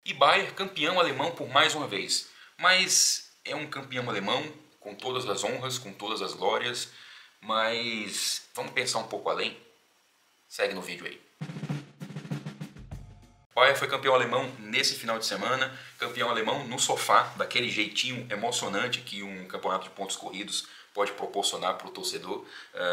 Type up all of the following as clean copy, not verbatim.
E Bayern campeão alemão por mais uma vez. Mas é um campeão alemão com todas as honras, com todas as glórias. Mas vamos pensar um pouco além? Segue no vídeo aí. O Bayern foi campeão alemão nesse final de semana. Campeão alemão no sofá, daquele jeitinho emocionante que um campeonato de pontos corridos pode proporcionar para o torcedor.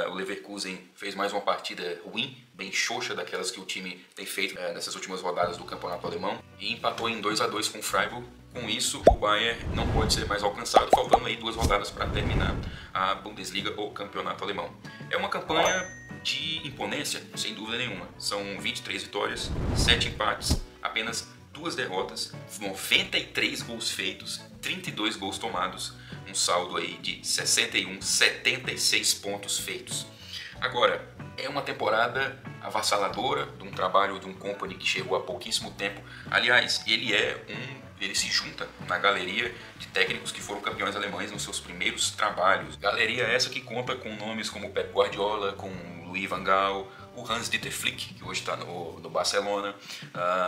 O Leverkusen fez mais uma partida ruim, bem xoxa, daquelas que o time tem feito nessas últimas rodadas do campeonato alemão, e empatou em 2-2 com o Freiburg. Com isso, o Bayern não pode ser mais alcançado, faltando aí 2 rodadas para terminar a Bundesliga ou campeonato alemão. É uma campanha de imponência, sem dúvida nenhuma. São 23 vitórias, 7 empates, apenas 2 derrotas, 93 gols feitos, 32 gols tomados, um saldo aí de 76 pontos feitos. Agora, é uma temporada avassaladora de um trabalho de um Kompany que chegou há pouquíssimo tempo. Aliás, ele se junta na galeria de técnicos que foram campeões alemães nos seus primeiros trabalhos. Galeria essa que conta com nomes como Pep Guardiola, com Louis van Gaal, o Hans-Dieter Flick, que hoje está no Barcelona,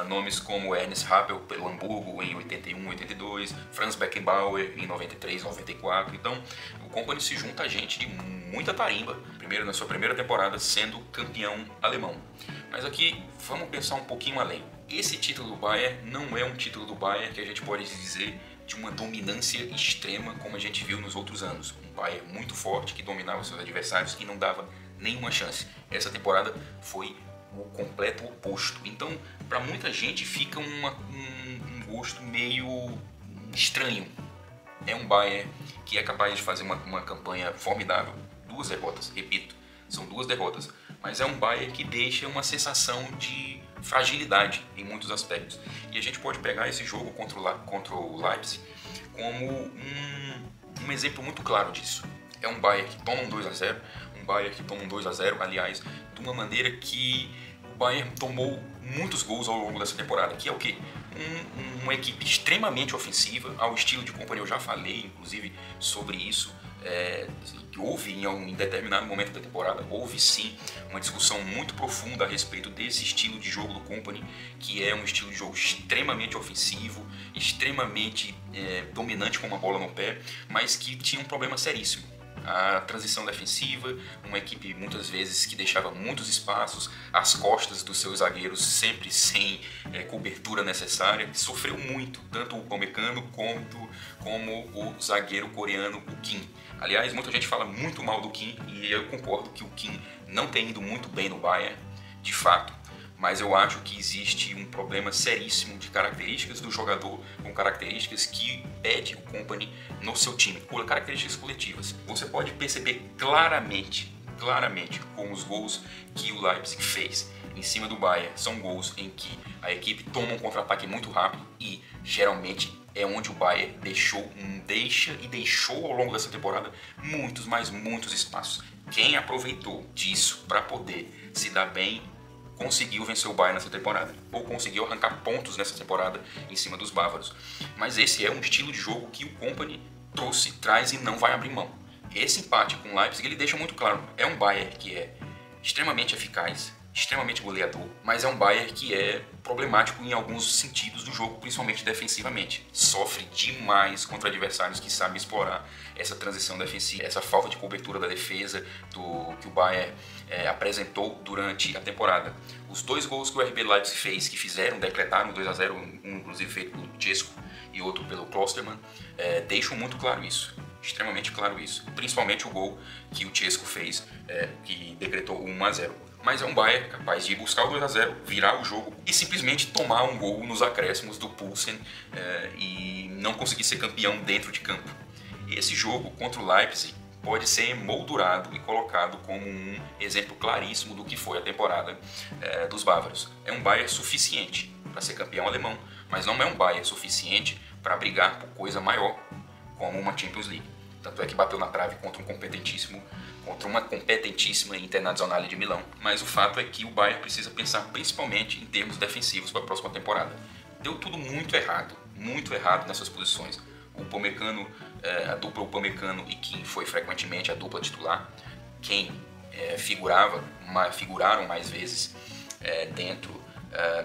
nomes como Ernst Happel pelo Hamburgo em 81, 82, Franz Beckenbauer em 93, 94. Então, o Kompany se junta a gente de muita tarimba, na sua primeira temporada sendo campeão alemão. Mas aqui, vamos pensar um pouquinho além. Esse título do Bayern não é um título do Bayern que a gente pode dizer de uma dominância extrema como a gente viu nos outros anos. Um Bayern muito forte que dominava seus adversários e não dava nenhuma chance. Essa temporada foi o completo oposto. Então, para muita gente fica um gosto meio estranho. É um Bayern que é capaz de fazer uma campanha formidável. 2 derrotas, repito, são 2 derrotas. Mas é um Bayern que deixa uma sensação de fragilidade em muitos aspectos. E a gente pode pegar esse jogo contra o Leipzig como um exemplo muito claro disso. É um Bayern que toma um 2-0, Bayern que toma um 2-0, aliás, de uma maneira que o Bayern tomou muitos gols ao longo dessa temporada, que é o quê? Uma equipe extremamente ofensiva, ao estilo de Kompany. Eu já falei, inclusive, sobre isso. Houve em determinado momento da temporada, houve sim uma discussão muito profunda a respeito desse estilo de jogo do Kompany, que é um estilo de jogo extremamente ofensivo, extremamente dominante com uma bola no pé, mas que tinha um problema seríssimo. A transição defensiva, uma equipe muitas vezes que deixava muitos espaços, as costas dos seus zagueiros sempre sem cobertura necessária, sofreu muito, tanto o Upamecano como o zagueiro coreano, o Kim. Aliás, muita gente fala muito mal do Kim e eu concordo que o Kim não tem ido muito bem no Bayern, de fato. Mas eu acho que existe um problema seríssimo de características do jogador, com características que pede o Kompany no seu time, por características coletivas. Você pode perceber claramente com os gols que o Leipzig fez em cima do Bayern. São gols em que a equipe toma um contra-ataque muito rápido e geralmente é onde o Bayern deixou ao longo dessa temporada muitos espaços. Quem aproveitou disso para poder se dar bem conseguiu vencer o Bayern nessa temporada, ou conseguiu arrancar pontos nessa temporada em cima dos bávaros. Mas esse é um estilo de jogo que o Kompany traz e não vai abrir mão. Esse empate com o Leipzig ele deixa muito claro, é um Bayern que é extremamente eficaz, extremamente goleador, mas é um Bayern que é problemático em alguns sentidos do jogo, principalmente defensivamente. Sofre demais contra adversários que sabem explorar essa transição defensiva, essa falta de cobertura da defesa que o Bayern apresentou durante a temporada. Os 2 gols que o RB Leipzig fez, que decretaram 2-0, um inclusive feito pelo Cesco e outro pelo Klostermann, deixam muito claro isso. Extremamente claro isso. Principalmente o gol que o Cesco fez, que decretou o 1-0. Mas é um Bayern capaz de buscar o 2-0, virar o jogo e simplesmente tomar um gol nos acréscimos do Poulsen e não conseguir ser campeão dentro de campo. Esse jogo contra o Leipzig pode ser moldurado e colocado como um exemplo claríssimo do que foi a temporada dos bávaros. É um Bayern suficiente para ser campeão alemão, mas não é um Bayern suficiente para brigar por coisa maior como uma Champions League. Tanto é que bateu na trave contra uma competentíssima Internazionale de Milão. Mas o fato é que o Bayern precisa pensar principalmente em termos defensivos para a próxima temporada. Deu tudo muito errado nessas posições. O Upamecano, a dupla Upamecano e Kim foi frequentemente a dupla titular. Quem figuraram mais vezes dentro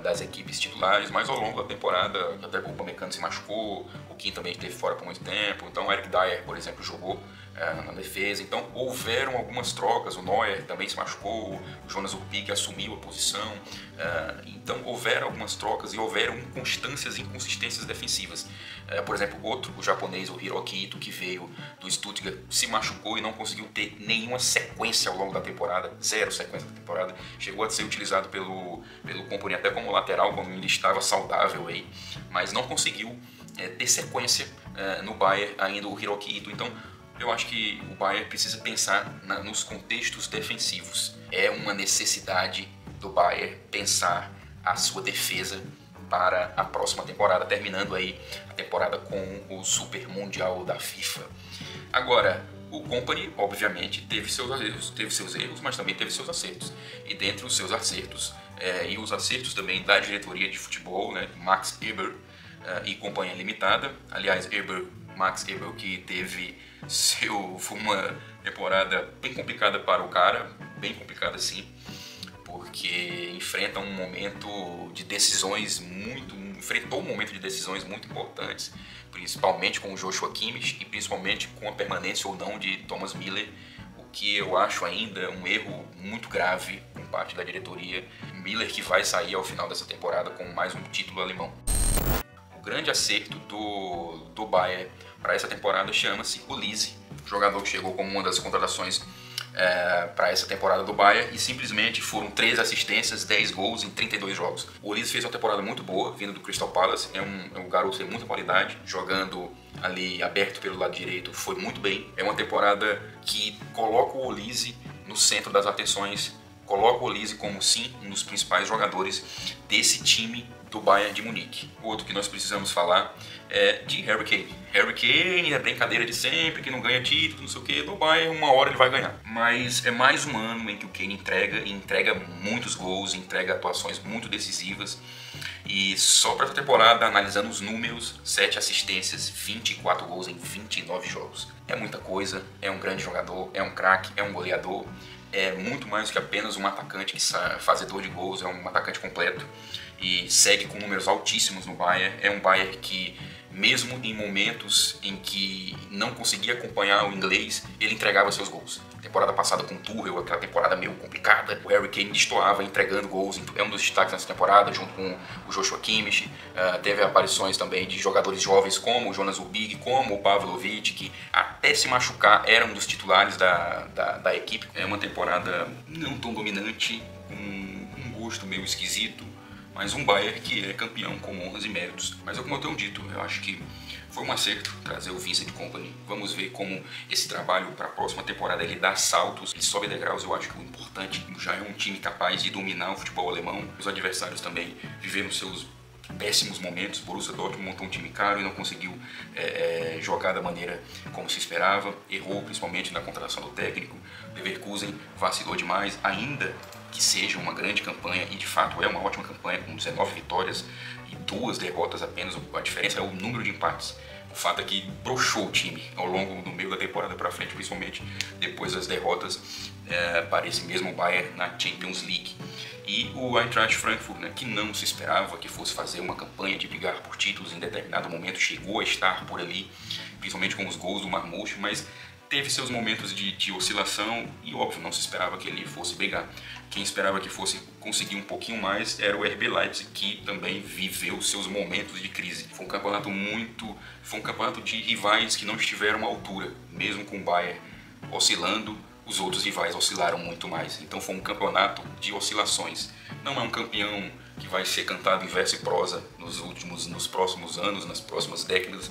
das equipes titulares, mas ao longo da temporada até o Upamecano se machucou, o Kim também esteve fora por muito tempo, então o Eric Dier, por exemplo, jogou na defesa, então houveram algumas trocas, o Neuer também se machucou, o Jonas Upig assumiu a posição, então houveram algumas trocas e houveram inconstâncias e inconsistências defensivas. Por exemplo, o japonês, o Hiroki Ito, que veio do Stuttgart, se machucou e não conseguiu ter nenhuma sequência ao longo da temporada, zero sequência da temporada, chegou a ser utilizado pelo Kompany até como lateral, quando ele estava saudável aí, mas não conseguiu ter sequência no Bayern ainda, o Hiroki Ito. Então eu acho que o Bayern precisa pensar nos contextos defensivos. É uma necessidade do Bayern pensar a sua defesa para a próxima temporada, terminando aí a temporada com o Super Mundial da FIFA. Agora, o Kompany, obviamente, teve seus erros, mas também teve seus acertos. E dentre os seus acertos, e os acertos também da diretoria de futebol, né, Max Eber e Companhia Limitada. Aliás, Max Eber, que foi uma temporada bem complicada para o cara, bem complicada sim, porque enfrentou um momento de decisões muito importantes, principalmente com o Joshua Kimmich e principalmente com a permanência ou não de Thomas Müller, o que eu acho ainda um erro muito grave por parte da diretoria. Müller que vai sair ao final dessa temporada com mais um título alemão. O grande acerto do Bayern para essa temporada chama-se Olise, jogador que chegou como uma das contratações para essa temporada do Bayern, e simplesmente foram 3 assistências, 10 gols em 32 jogos. O Olise fez uma temporada muito boa, vindo do Crystal Palace, é um garoto de muita qualidade, jogando ali aberto pelo lado direito, foi muito bem. É uma temporada que coloca o Olise no centro das atenções, coloca o Olise como sim um dos principais jogadores desse time do Bayern de Munique. O outro que nós precisamos falar é de Harry Kane. Harry Kane é brincadeira de sempre, que não ganha título, não sei o que, do Bayern uma hora ele vai ganhar. Mas é mais um ano em que o Kane entrega muitos gols, entrega atuações muito decisivas. E só para essa temporada, analisando os números, 7 assistências, 24 gols em 29 jogos. É muita coisa, é um grande jogador, é um craque, é um goleador. É muito mais do que apenas um atacante fazedor de gols, é um atacante completo e segue com números altíssimos no Bayern. É um Bayern que, mesmo em momentos em que não conseguia acompanhar o inglês, ele entregava seus gols. Temporada passada com o Tuchel, aquela temporada meio complicada, o Harry Kane destoava entregando gols, é um dos destaques nessa temporada, junto com o Joshua Kimmich. Teve aparições também de jogadores jovens como o Jonas Upig, como o Pavlovic, que até se machucar era um dos titulares da equipe. É uma temporada não tão dominante, com um gosto meio esquisito, mas um Bayern que é campeão com honras e méritos. Mas como eu tenho dito, eu acho que foi um acerto trazer o Vincent Kompany. Vamos ver como esse trabalho para a próxima temporada ele dá saltos, ele sobe degraus. Eu acho que o importante já é um time capaz de dominar o futebol alemão. Os adversários também viveram seus péssimos momentos. Borussia Dortmund montou um time caro e não conseguiu jogar da maneira como se esperava. Errou principalmente na contratação do técnico. Leverkusen vacilou demais, ainda que seja uma grande campanha, e de fato é uma ótima campanha, com 19 vitórias e 2 derrotas apenas. A diferença é o número de empates. O fato é que broxou o time ao longo do meio da temporada para frente, principalmente depois das derrotas para esse mesmo Bayern na Champions League. E o Eintracht Frankfurt, né, que não se esperava que fosse fazer uma campanha de brigar por títulos em determinado momento, chegou a estar por ali, principalmente com os gols do Marmouche, mas teve seus momentos de oscilação e, óbvio, não se esperava que ele fosse brigar. Quem esperava que fosse conseguir um pouquinho mais era o RB Leipzig, que também viveu seus momentos de crise. Foi um campeonato de rivais que não estiveram à altura, mesmo com o Bayern oscilando. Os outros rivais oscilaram muito mais. Então foi um campeonato de oscilações. Não é um campeão que vai ser cantado em verso e prosa nos próximos anos, nas próximas décadas.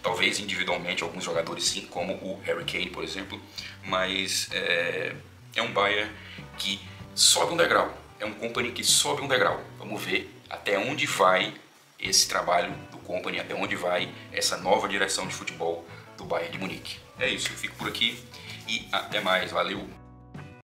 Talvez individualmente alguns jogadores sim, como o Harry Kane, por exemplo. Mas é um Bayern que sobe um degrau. É um Kompany que sobe um degrau. Vamos ver até onde vai esse trabalho do Kompany, até onde vai essa nova direção de futebol do Bayern de Munique. É isso, eu fico por aqui. E até mais, valeu!